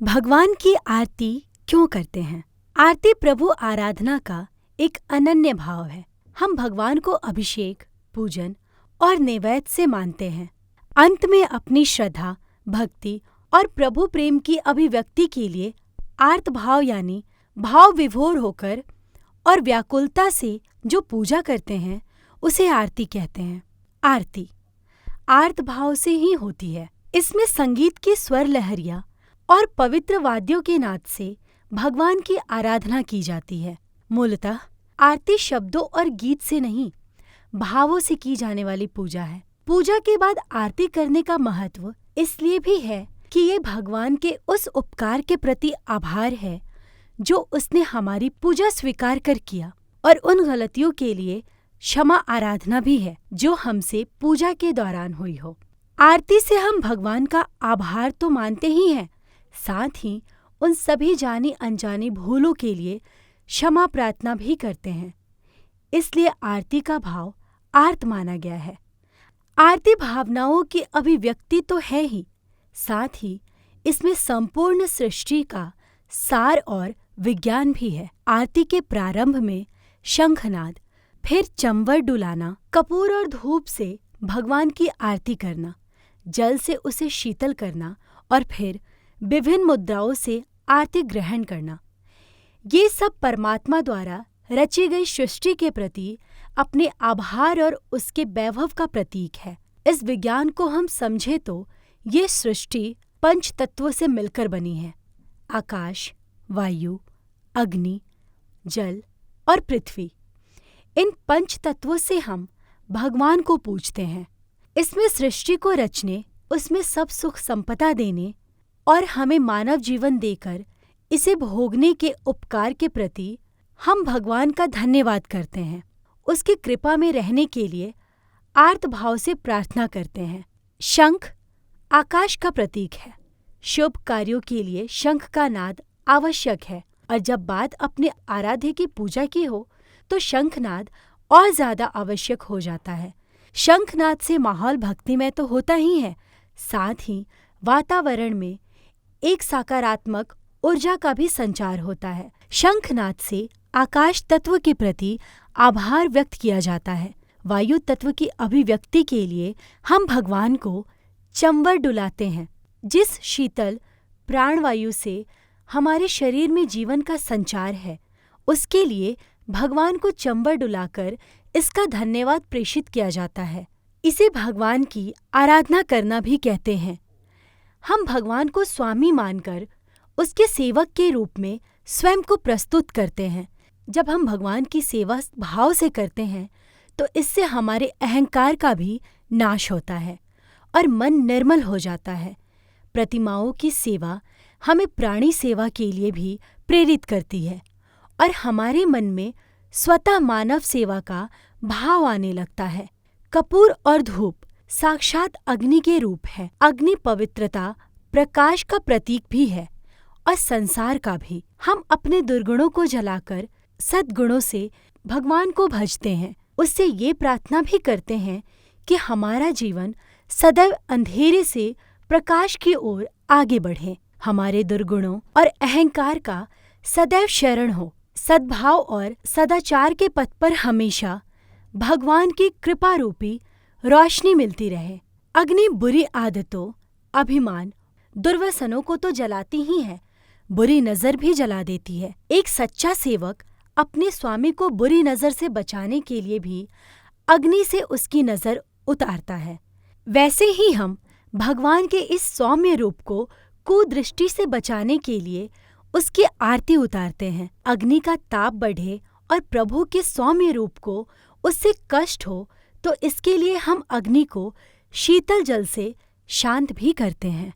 भगवान की आरती क्यों करते हैं? आरती प्रभु आराधना का एक अनन्य भाव है। हम भगवान को अभिषेक, पूजन और नैवेद्य से मानते हैं। अंत में अपनी श्रद्धा, भक्ति और प्रभु प्रेम की अभिव्यक्ति के लिए आर्त भाव यानी भाव विभोर होकर और व्याकुलता से जो पूजा करते हैं उसे आरती कहते हैं। आरती आर्त भाव से ही होती है। इसमें संगीत की स्वर लहरियां और पवित्र वाद्यों के नाद से भगवान की आराधना की जाती है। मूलतः आरती शब्दों और गीत से नहीं, भावों से की जाने वाली पूजा है। पूजा के बाद आरती करने का महत्व इसलिए भी है कि ये भगवान के उस उपकार के प्रति आभार है जो उसने हमारी पूजा स्वीकार कर किया, और उन गलतियों के लिए क्षमा आराधना भी है जो हमसे पूजा के दौरान हुई हो। आरती से हम भगवान का आभार तो मानते ही हैं, साथ ही उन सभी जानी अनजानी भूलों के लिए क्षमा प्रार्थना भी करते हैं। इसलिए आरती का भाव आर्त माना गया है। आरती भावनाओं की अभिव्यक्ति तो है ही, साथ ही इसमें संपूर्ण सृष्टि का सार और विज्ञान भी है। आरती के प्रारंभ में शंखनाद, फिर चंवर डुलाना, कपूर और धूप से भगवान की आरती करना, जल से उसे शीतल करना और फिर विभिन्न मुद्राओं से आरती ग्रहण करना, ये सब परमात्मा द्वारा रची गई सृष्टि के प्रति अपने आभार और उसके वैभव का प्रतीक है। इस विज्ञान को हम समझे तो ये सृष्टि पंच तत्वों से मिलकर बनी है: आकाश, वायु, अग्नि, जल और पृथ्वी। इन पंच तत्वों से हम भगवान को पूजते हैं। इसमें सृष्टि को रचने, उसमें सब सुख संपदा देने और हमें मानव जीवन देकर इसे भोगने के उपकार के प्रति हम भगवान का धन्यवाद करते हैं। उसकी कृपा में रहने के लिए आर्त भाव से प्रार्थना करते हैं। शंख आकाश का प्रतीक है। शुभ कार्यों के लिए शंख का नाद आवश्यक है, और जब बात अपने आराध्य की पूजा की हो तो शंखनाद और ज्यादा आवश्यक हो जाता है। शंखनाद से माहौल भक्तिमय तो होता ही है, साथ ही वातावरण में एक सकारात्मक ऊर्जा का भी संचार होता है। शंखनाद से आकाश तत्व के प्रति आभार व्यक्त किया जाता है। वायु तत्व की अभिव्यक्ति के लिए हम भगवान को चंवर डुलाते हैं। जिस शीतल प्राणवायु से हमारे शरीर में जीवन का संचार है, उसके लिए भगवान को चंवर डुलाकर इसका धन्यवाद प्रेषित किया जाता है। इसे भगवान की आराधना करना भी कहते हैं। हम भगवान को स्वामी मानकर उसके सेवक के रूप में स्वयं को प्रस्तुत करते हैं। जब हम भगवान की सेवा भाव से करते हैं तो इससे हमारे अहंकार का भी नाश होता है और मन निर्मल हो जाता है। प्रतिमाओं की सेवा हमें प्राणी सेवा के लिए भी प्रेरित करती है और हमारे मन में स्वतः मानव सेवा का भाव आने लगता है। कपूर और धूप साक्षात अग्नि के रूप है। अग्नि पवित्रता, प्रकाश का प्रतीक भी है और संसार का भी। हम अपने दुर्गुणों को जलाकर सद्गुणों से भगवान को भजते हैं। उससे ये प्रार्थना भी करते हैं कि हमारा जीवन सदैव अंधेरे से प्रकाश की ओर आगे बढ़े। हमारे दुर्गुणों और अहंकार का सदैव शरण हो। सद्भाव और सदाचार के पथ पर हमेशा भगवान की कृपा रूपी रोशनी मिलती रहे। अग्नि बुरी आदतों, अभिमान, दुर्व्यसनों को तो जलाती ही है, बुरी नजर भी जला देती है। एक सच्चा सेवक अपने स्वामी को बुरी नजर से बचाने के लिए भी अग्नि से उसकी नजर उतारता है। वैसे ही हम भगवान के इस सौम्य रूप को कुदृष्टि से बचाने के लिए उसकी आरती उतारते हैं। अग्नि का ताप बढ़े और प्रभु के सौम्य रूप को उससे कष्ट हो तो इसके लिए हम अग्नि को शीतल जल से शांत भी करते हैं।